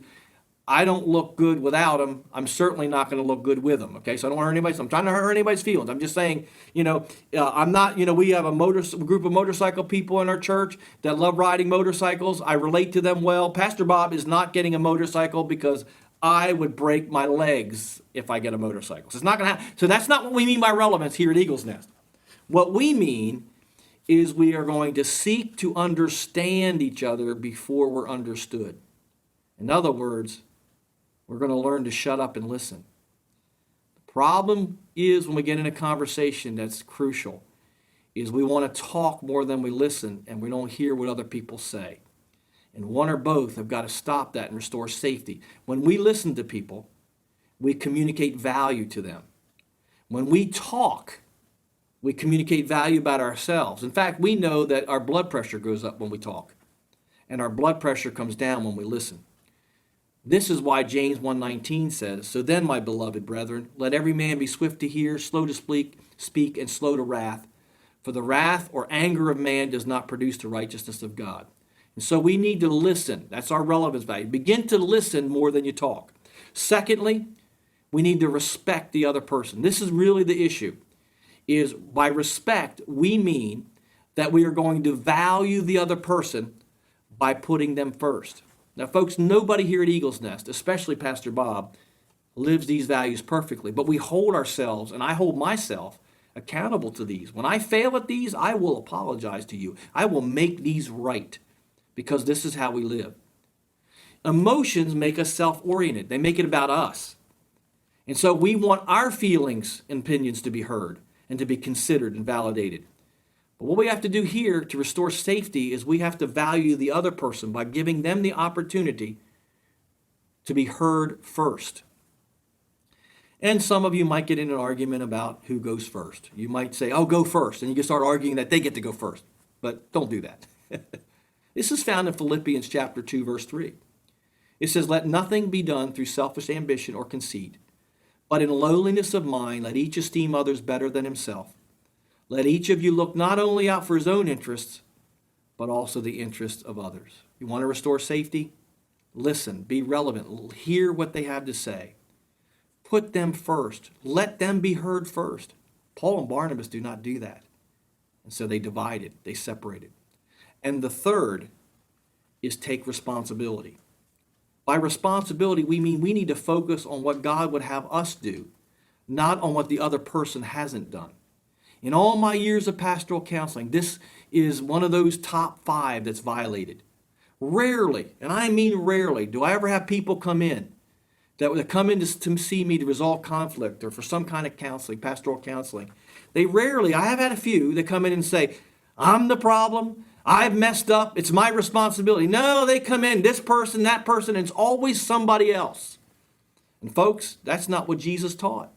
I don't look good without them. I'm certainly not going to look good with them. Okay, so I don't hurt anybody. I'm trying to hurt anybody's feelings. I'm just saying, I'm not. We have a group of motorcycle people in our church that love riding motorcycles. I relate to them well. Pastor Bob is not getting a motorcycle because I would break my legs if I get a motorcycle. So it's not going to happen. So that's not what we mean by relevance here at Eagle's Nest. What we mean is we are going to seek to understand each other before we're understood. In other words, we're going to learn to shut up and listen. The problem is when we get in a conversation that's crucial is we want to talk more than we listen, and we don't hear what other people say. And one or both have got to stop that and restore safety. When we listen to people, we communicate value to them. When we talk, we communicate value about ourselves. In fact, we know that our blood pressure goes up when we talk, and our blood pressure comes down when we listen. This is why James 1:19 says, "So then, my beloved brethren, let every man be swift to hear, slow to speak, and slow to wrath. For the wrath or anger of man does not produce the righteousness of God." And so we need to listen. That's our relevance value. Begin to listen more than you talk. Secondly, we need to respect the other person. This is really the issue. Is by respect, we mean that we are going to value the other person by putting them first. Now, folks, nobody here at Eagle's Nest, especially Pastor Bob, lives these values perfectly, but we hold ourselves, and I hold myself, accountable to these. When I fail at these, I will apologize to you. I will make these right, because this is how we live. Emotions make us self-oriented. They make it about us. And so we want our feelings and opinions to be heard and to be considered and validated. But what we have to do here to restore safety is we have to value the other person by giving them the opportunity to be heard first. And some of you might get in an argument about who goes first. You might say, "Oh, go first," and you can start arguing that they get to go first. But don't do that. This is found in Philippians chapter 2, verse 3. It says, "Let nothing be done through selfish ambition or conceit, but in lowliness of mind, let each esteem others better than himself. Let each of you look not only out for his own interests, but also the interests of others." You want to restore safety? Listen, be relevant, hear what they have to say. Put them first. Let them be heard first. Paul and Barnabas do not do that. And so they divided, they separated. And the third is take responsibility. By responsibility, we mean we need to focus on what God would have us do, not on what the other person hasn't done. In all my years of pastoral counseling, this is one of those top 5 that's violated. Rarely, and I mean rarely, do I ever have people come in that would come in to see me to resolve conflict or for some kind of counseling, pastoral counseling. They rarely, I have had a few that come in and say, I'm the problem, I've messed up, it's my responsibility. No, they come in, this person, that person, and it's always somebody else. And folks, that's not what Jesus taught.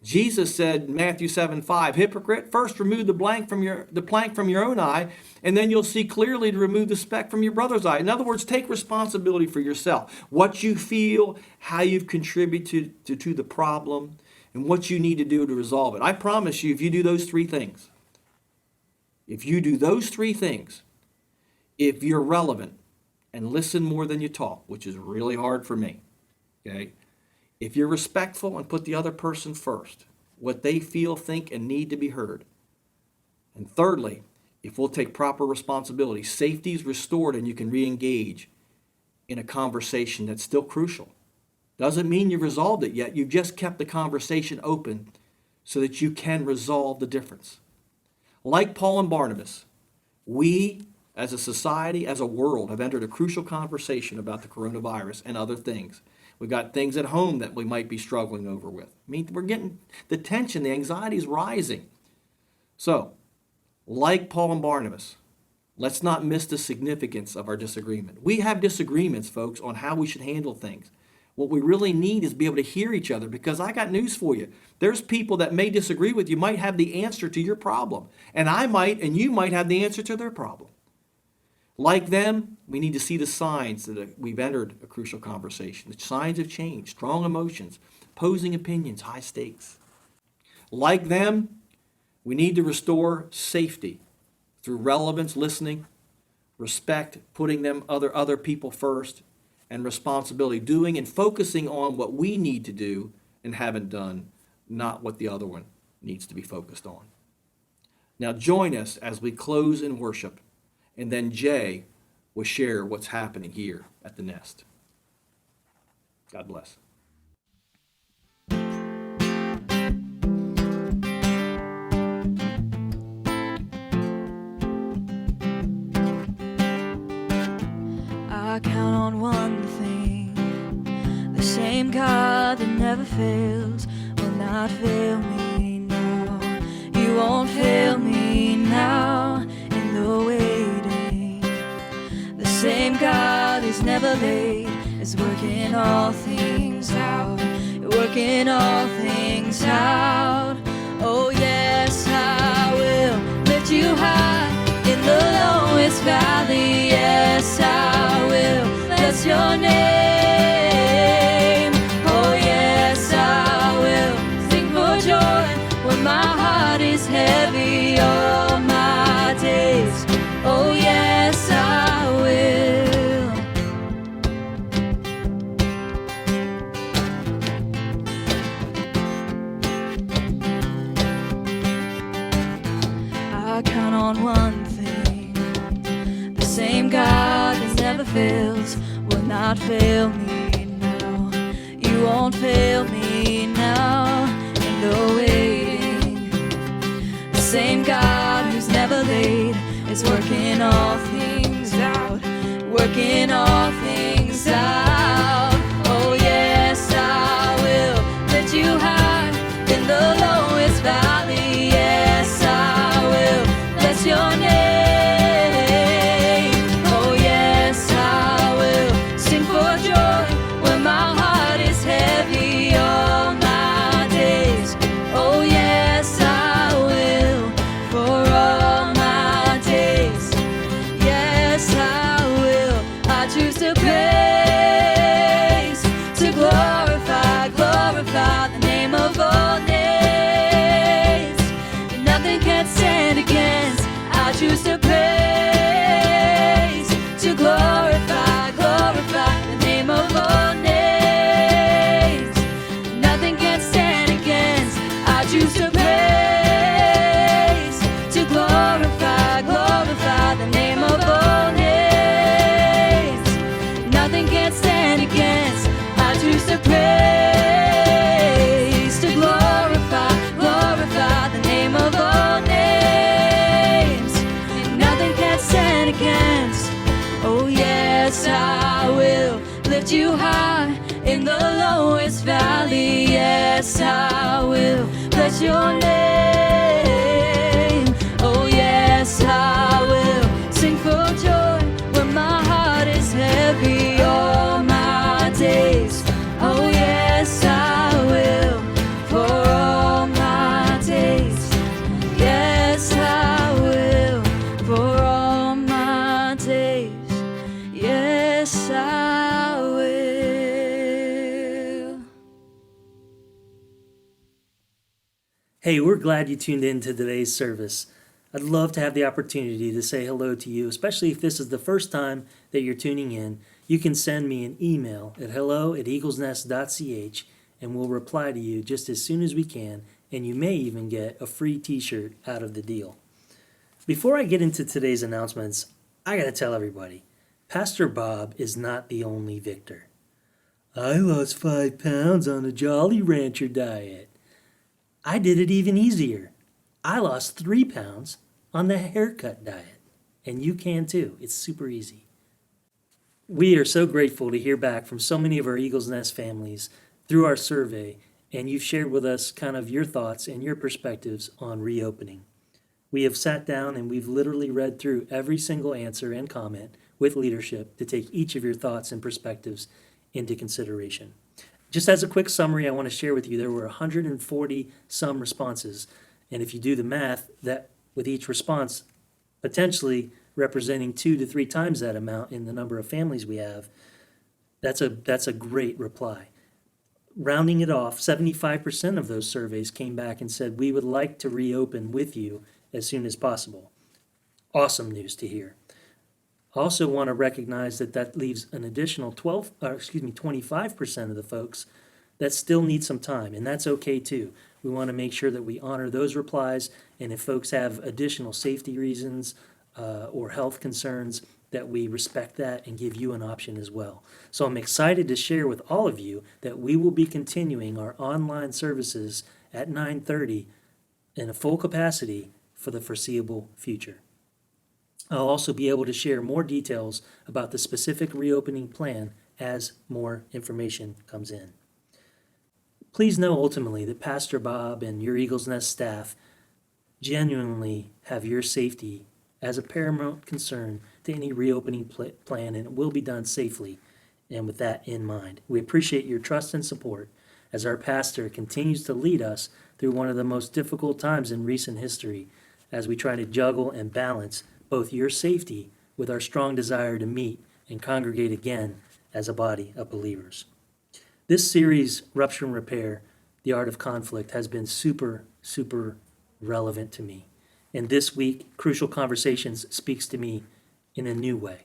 Jesus said in Matthew 7:5, hypocrite, first remove the plank from your own eye, and then you'll see clearly to remove the speck from your brother's eye. In other words, take responsibility for yourself. What you feel, how you've contributed to the problem, and what you need to do to resolve it. I promise you, if you do those 3 things, if you're relevant and listen more than you talk, which is really hard for me, okay? If you're respectful and put the other person first, what they feel, think, and need to be heard. And thirdly, if we'll take proper responsibility, safety is restored and you can re-engage in a conversation that's still crucial. Doesn't mean you've resolved it yet. You've just kept the conversation open so that you can resolve the difference. Like Paul and Barnabas, we as a society, as a world, have entered a crucial conversation about the coronavirus and other things. We've got things at home that we might be struggling over with. I mean, we're getting the tension, the anxiety is rising. So, like Paul and Barnabas, let's not miss the significance of our disagreement. We have disagreements, folks, on how we should handle things. What we really need is be able to hear each other, because I got news for you. There's people that may disagree with you, might have the answer to your problem. And I might, and you might have the answer to their problem. Like them, we need to see the signs that we've entered a crucial conversation. The signs of change, strong emotions, opposing opinions, high stakes. Like them, we need to restore safety through relevance, listening, respect, putting them other people first, and responsibility, doing and focusing on what we need to do and haven't done, not what the other one needs to be focused on. Now join us as we close in worship, and then Jay will share what's happening here at the Nest. God bless. I count on one thing, the same God that never fails will not fail me now. You won't fail me now in the waiting. The same God who's never late is working all things out, working all things out. Oh yes, I will lift you high in the lowest valley. Yes, I will bless your name. Oh yes, I will sing for joy when my heart is heavy all my days. Oh yes, I will. I count on one thing, the same God that never fails will not fail me now. You won't fail me now in the waiting. The same God who's never late is working all things out, working all things out. Oh yes, I will lift you high in the lowest valley. Yes, I will bless your name. Oh yes, I will sing for joy when my heart is heavy all my days. Oh yes, I will for all my days. Yes, I will. I choose to praise, to glorify the name of all names. Nothing can stand against. I choose to praise, to glorify the name of all names. Nothing can stand against. I choose to praise, to glorify the name of all names. Nothing can stand against. I choose to praise, to glorify the name of all lift you high in the lowest valley. Yes, I will bless your name. Oh, yes, I will sing for joy when my heart is heavy all my days. Oh, yes, I will for all my days. Yes, I will for all my days. Yes, I will. Hey, we're glad you tuned in to today's service. I'd love to have the opportunity to say hello to you, especially if this is the first time that you're tuning in. You can send me an email at hello@eaglesnest.ch and we'll reply to you just as soon as we can, and you may even get a free t-shirt out of the deal. Before I get into today's announcements, I gotta tell everybody, Pastor Bob is not the only victor. I lost 5 pounds on a Jolly Rancher diet. I did it even easier. I lost 3 pounds on the haircut diet. And you can too. It's super easy. We are so grateful to hear back from so many of our Eagles Nest families through our survey, and you've shared with us kind of your thoughts and your perspectives on reopening. We have sat down and we've literally read through every single answer and comment with leadership to take each of your thoughts and perspectives into consideration. Just as a quick summary, I want to share with you there were 140 some responses. And if you do the math, that with each response potentially representing 2 to 3 times that amount in the number of families we have, that's a great reply. Rounding it off, 75% of those surveys came back and said, we would like to reopen with you as soon as possible. Awesome news to hear. I also want to recognize that leaves an additional 25% of the folks that still need some time, and that's okay too. We want to make sure that we honor those replies, and if folks have additional safety reasons or health concerns, that we respect that and give you an option as well. So I'm excited to share with all of you that we will be continuing our online services at 9:30 in a full capacity for the foreseeable future. I'll also be able to share more details about the specific reopening plan as more information comes in. Please know ultimately that Pastor Bob and your Eagles Nest staff genuinely have your safety as a paramount concern to any reopening plan, and it will be done safely and with that in mind. We appreciate your trust and support as our pastor continues to lead us through one of the most difficult times in recent history as we try to juggle and balance both your safety with our strong desire to meet and congregate again as a body of believers. This series, Rupture and Repair, The Art of Conflict, has been super, super relevant to me. And this week, Crucial Conversations speaks to me in a new way.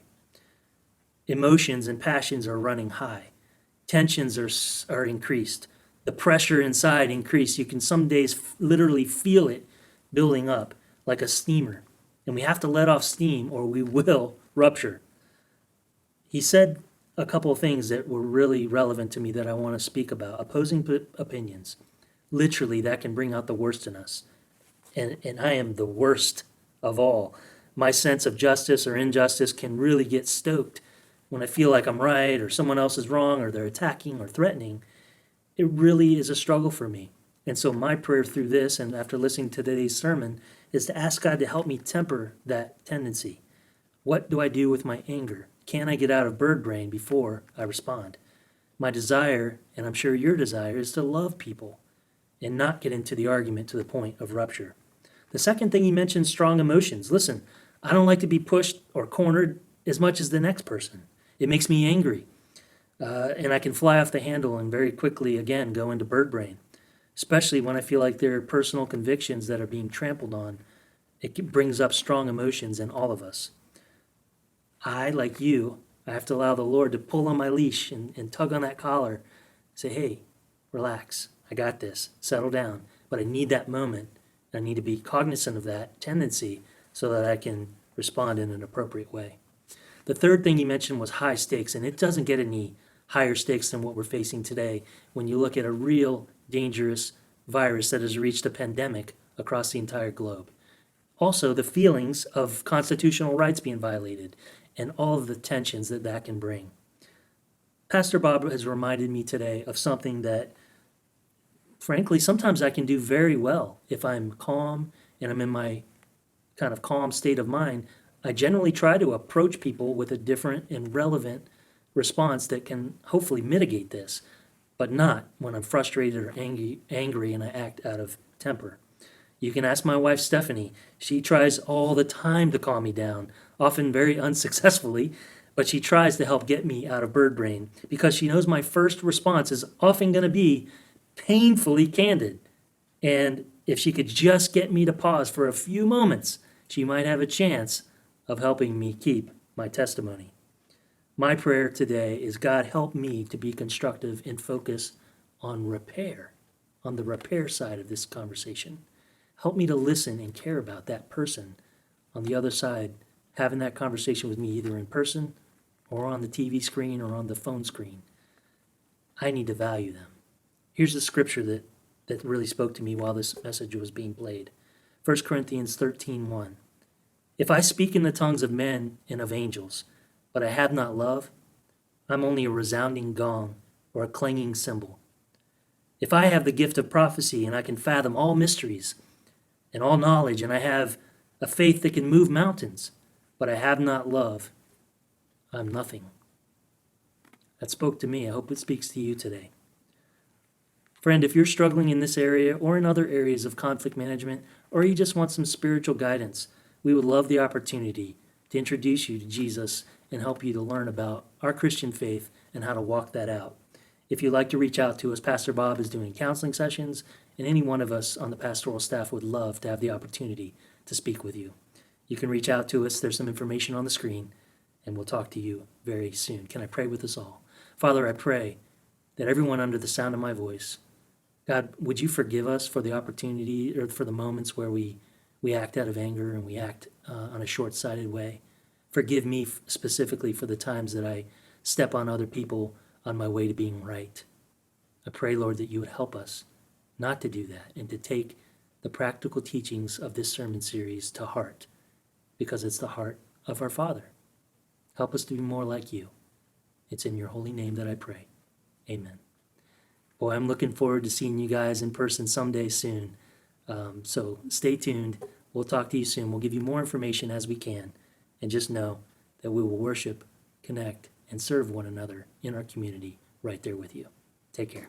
Emotions and passions are running high. Tensions are increased. The pressure inside increased. You can some days literally feel it building up like a steamer. And we have to let off steam or we will rupture. He said a couple of things that were really relevant to me that I want to speak about. Opposing opinions. Literally, that can bring out the worst in us. And I am the worst of all. My sense of justice or injustice can really get stoked when I feel like I'm right or someone else is wrong or they're attacking or threatening. It really is a struggle for me. And so my prayer through this and after listening to today's sermon is to ask God to help me temper that tendency. What do I do with my anger? Can I get out of bird brain before I respond? My desire, and I'm sure your desire, is to love people and not get into the argument to the point of rupture. The second thing he mentioned, strong emotions. Listen, I don't like to be pushed or cornered as much as the next person. It makes me angry. And I can fly off the handle and very quickly, again, go into bird brain, especially when I feel like there are personal convictions that are being trampled on. It brings up strong emotions in all of us. I, like you, I have to allow the Lord to pull on my leash and tug on that collar, say, hey, relax, I got this, settle down. But I need that moment. I need to be cognizant of that tendency so that I can respond in an appropriate way. The third thing you mentioned was high stakes, and it doesn't get any higher stakes than what we're facing today when you look at a real dangerous virus that has reached a pandemic across the entire globe. Also, the feelings of constitutional rights being violated and all of the tensions that can bring. Pastor Bob has reminded me today of something that, frankly, sometimes I can do very well if I'm calm and I'm in my kind of calm state of mind. I generally try to approach people with a different and relevant response that can hopefully mitigate this, but not when I'm frustrated or angry and I act out of temper. You can ask my wife, Stephanie. She tries all the time to calm me down, often very unsuccessfully, but she tries to help get me out of bird brain because she knows my first response is often going to be painfully candid. And if she could just get me to pause for a few moments, she might have a chance of helping me keep my testimony. My prayer today is, God, help me to be constructive and focus on repair, on the repair side of this conversation. Help me to listen and care about that person on the other side, having that conversation with me either in person or on the TV screen or on the phone screen. I need to value them. Here's the scripture that really spoke to me while this message was being played. 1 Corinthians 13:1. If I speak in the tongues of men and of angels, but I have not love, I'm only a resounding gong or a clanging cymbal. If I have the gift of prophecy and I can fathom all mysteries and all knowledge, and I have a faith that can move mountains, but I have not love, I'm nothing. That spoke to me. I hope it speaks to you today. Friend, if you're struggling in this area or in other areas of conflict management, or you just want some spiritual guidance, we would love the opportunity to introduce you to Jesus and help you to learn about our Christian faith and how to walk that out. If you'd like to reach out to us, Pastor Bob is doing counseling sessions, and any one of us on the pastoral staff would love to have the opportunity to speak with you. You can reach out to us. There's some information on the screen, and we'll talk to you very soon. Can I pray with us all? Father, I pray that everyone under the sound of my voice, God, would you forgive us for the opportunity or for the moments where we act out of anger and we act on a short-sighted way. Forgive me specifically for the times that I step on other people on my way to being right. I pray, Lord, that you would help us not to do that and to take the practical teachings of this sermon series to heart, because it's the heart of our Father. Help us to be more like you. It's in your holy name that I pray. Amen. Boy, I'm looking forward to seeing you guys in person someday soon. So stay tuned. We'll talk to you soon. We'll give you more information as we can. And just know that we will worship, connect, and serve one another in our community right there with you. Take care.